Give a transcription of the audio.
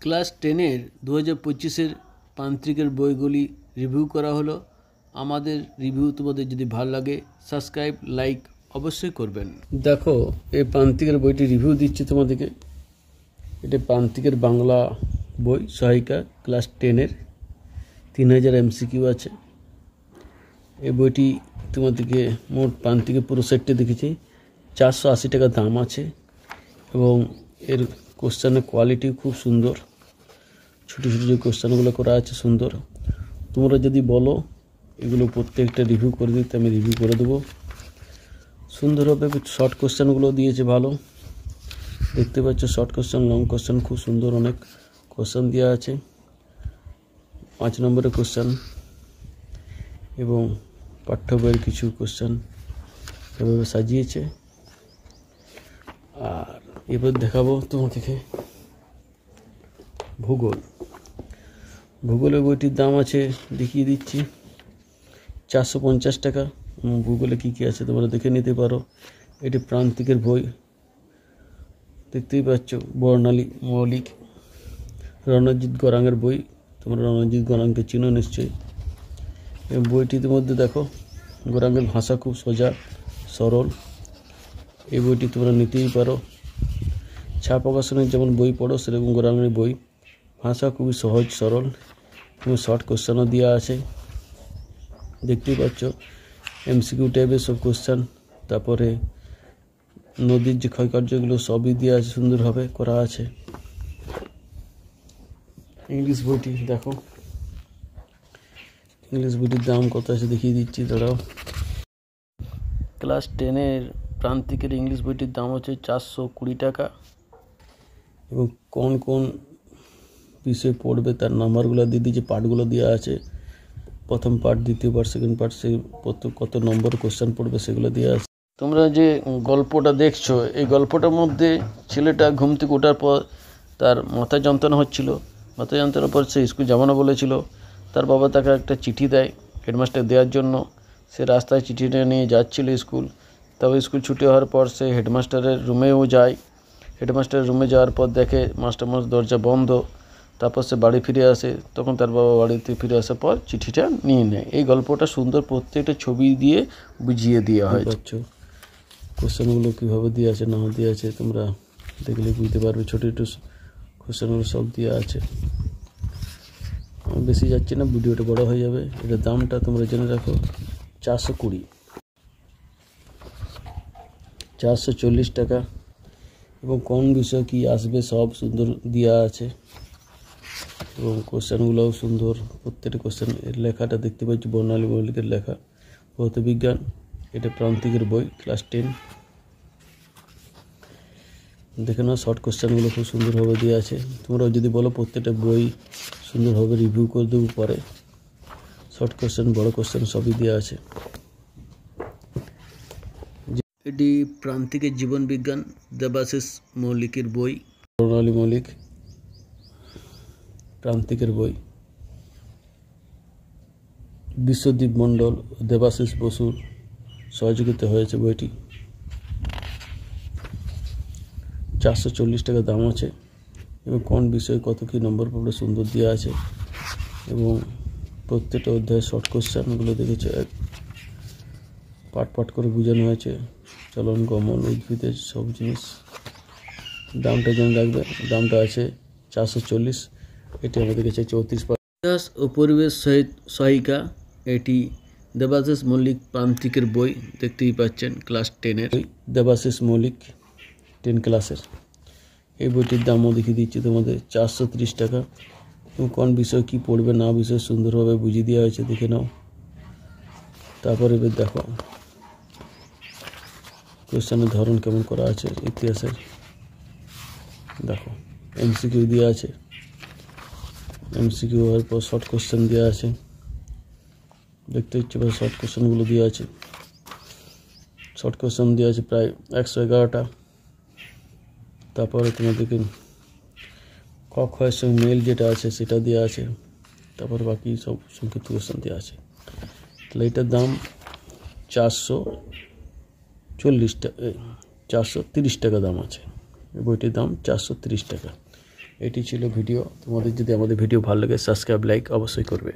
Class 10-এর 2025-এর প্রান্তিকের বইগুলি review করা হলো। আমাদের রিভিউ তোমাদের যদি ভালো লাগে সাবস্ক্রাইব লাইক অবশ্যই করবেন। দেখো এই প্রান্তিকের বইটি রিভিউ দিচ্ছি তোমাদেরকে। এটা প্রান্তিকের বাংলা বই সহায়িকা ক্লাস 10-এর 3000 MCQ আছে। এই বইটি তোমাদেরকে মোট প্রান্তিকের পুরো সেটটি দেখেছি, 480 টাকা দাম আছে এবং এর কোশ্চেনের কোয়ালিটি খুব সুন্দর। ছোটো ছোটো যে কোশ্চেনগুলো করা আছে সুন্দর। তোমরা যদি বলো এগুলো প্রত্যেকটা রিভিউ করে দিতে আমি রিভিউ করে দেবো। সুন্দর হবে। শর্ট কোশ্চেনগুলো দিয়েছে ভালো, দেখতে পাচ্ছ। শর্ট কোশ্চেন লং কোশ্চেন খুব সুন্দর, অনেক কোশ্চেন দেওয়া আছে। 5 নম্বরের কোশ্চেন এবং পাঠ্য বইয়ের কিছু কোশ্চেন এভাবে সাজিয়েছে। আর এবার দেখাবো তোমাদেরকে ভূগোলের বইটির দাম আছে দেখিয়ে দিচ্ছি 450 টাকা। ভূগোলে কী কী আছে তোমরা দেখে নিতে পারো। এটি প্রান্তিকের বই, দেখতেই পাচ্ছ। বর্ণালী মৌলিক, রণজিৎ গরাঙের বই। তোমরা রণজিৎ গরাঙকে চিনো নিশ্চয়ই। এই বইটির মধ্যে দেখো গরাঙের ভাষা খুব সোজা সরল। এই বইটি তোমরা নিতেই পারো। ছাপ প্রকাশনের যেমন বই পড়ো সেরকম গরাঙের বই। ভাষা খুবই সহজ সরল এবং শর্ট কোশ্চেনও দেওয়া আছে, দেখতেই পাচ্ছ। MCQ টাইপের সব কোশ্চেন। তারপরে নদীর যে ক্ষয়কার্যগুলো সবই দেওয়া আছে, সুন্দরভাবে করা আছে। ইংলিশ বইটি দেখো, ইংলিশ বইটির দাম কত আছে দেখিয়ে দিচ্ছি, দাঁড়াও। ক্লাস 10-এর প্রান্তিকের ইংলিশ বইটির দাম হচ্ছে 420 টাকা এবং কোন কোন বিষয় পড়বে তার নাম্বারগুলো দিয়ে দিয়েছে, পার্টগুলো দেওয়া আছে। প্রথম পার্ট, দ্বিতীয় পার্ট, সেকেন্ড পার্ট, সেই কত নম্বর কোশ্চেন পড়বে সেগুলো দেওয়া আছে। তোমরা যে গল্পটা দেখছো, এই গল্পটার মধ্যে ছেলেটা ঘুম থেকে ওঠার পর তার মাথা যন্ত্রণা হচ্ছিল। মাথা যন্ত্রণার পর সে স্কুল যাবো না বলেছিল। তার বাবা তাকে একটা চিঠি দেয় হেডমাস্টার দেওয়ার জন্য। সে রাস্তায় চিঠিটা নিয়ে যাচ্ছিল স্কুল। তবে স্কুল ছুটি হওয়ার পর সে হেডমাস্টারের রুমেও যায়। হেডমাস্টারের রুমে যাওয়ার পর দেখে মাস্টারমশাই দরজা বন্ধ। তারপর সে বাড়ি ফিরে আসে। তখন তার বাবা বাড়িতে ফিরে আসার পর চিঠিটা নিয়ে নেয়। এই গল্পটা সুন্দর, প্রত্যেকটা ছবি দিয়ে বুঝিয়ে দেওয়া হয়। কোশ্চেনগুলো কীভাবে দেওয়া আছে না দেওয়া আছে তোমরা দেখলে বুঝতে পারবে। ছোটো ছোটো কোশ্চেনগুলো সব দেওয়া আছে। আমি বেশি যাচ্ছি না, ভিডিওটা বড় হয়ে যাবে। এটার দামটা তোমরা জেনে রাখো 420, 440 টাকা এবং কোন বিষয় কি আসবে সব সুন্দর দেওয়া আছে এবং কোশ্চেনগুলোও সুন্দর। প্রত্যেকটা কোশ্চেন এর লেখাটা দেখতে পাচ্ছি বর্ণালী মৌলিকের লেখা। ভৌত বিজ্ঞান, এটা প্রান্তিকের বই ক্লাস 10। দেখে নাও, শর্ট কোশ্চেনগুলো খুব সুন্দরভাবে দেওয়া আছে। তোমরাও যদি বলো প্রত্যেকটা বই সুন্দরভাবে রিভিউ করে দেবো পরে। শর্ট কোশ্চেন, বড় কোশ্চেন সবই দেওয়া আছে। এটি প্রান্তিকের জীবন বিজ্ঞান, দেবাশিস মৌলিকের বই। বর্ণালী মৌলিক প্রান্তিকের বই। বিশ্বদীপ মণ্ডল, দেবাশিস বসুর সহযোগিতা হয়েছে বইটি। 440 টাকা দাম আছে এবং কোন বিষয়ে কত কী নম্বর পড়বে সুন্দর দেওয়া আছে এবং প্রত্যেকটা অধ্যায়ে শর্ট কোশ্চেনগুলো দেখেছে পাট করে বোঝানো হয়েছে। চলন, গমন, উদ্ভিদের সব জিনিস। দামটা জেনে রাখবে। দামটা আছে 440। এটি আমাদের কাছে 34। ইতিহাস ও পরিবেশ সহায়িকা, এটি দেবাশিস মৌলিক প্রান্তিকের বই, দেখতেই পাচ্ছেন ক্লাস 10-এর। দেবাশিস মৌলিক 10 ক্লাসের এই বইটির দামও দেখিয়ে দিচ্ছি তোমাদের 430 টাকা এবং কোন বিষয় কি পড়বে না বিষয় সুন্দরভাবে বুঝিয়ে দেওয়া হয়েছে, দেখে নাও। তারপরে এবার দেখো কোশ্চেনের ধরন কেমন করা আছে। ইতিহাসের দেখো MCQ দেওয়া আছে। MCQ হওয়ার পর শর্ট কোশ্চেন দেওয়া আছে, দেখতে ইচ্ছে পারে। শর্ট কোশ্চেনগুলো দেওয়া আছে। শর্ট কোশ্চেন দেওয়া আছে প্রায় 111টা। তারপরে তোমাদেরকে ক খয়ের সঙ্গে মেল যেটা আছে সেটা দেওয়া আছে। তারপর বাকি সব সংক্ষিপ্ত কোশ্চেন দেওয়া আছে। তাহলে এটার দাম 430 টাকা দাম আছে। এই বইটির দাম 430 টাকা। এটি ছিল ভিডিও। তোমাদের যদি আমাদের ভিডিও ভালো লাগে সাবস্ক্রাইব লাইক অবশ্যই করবে।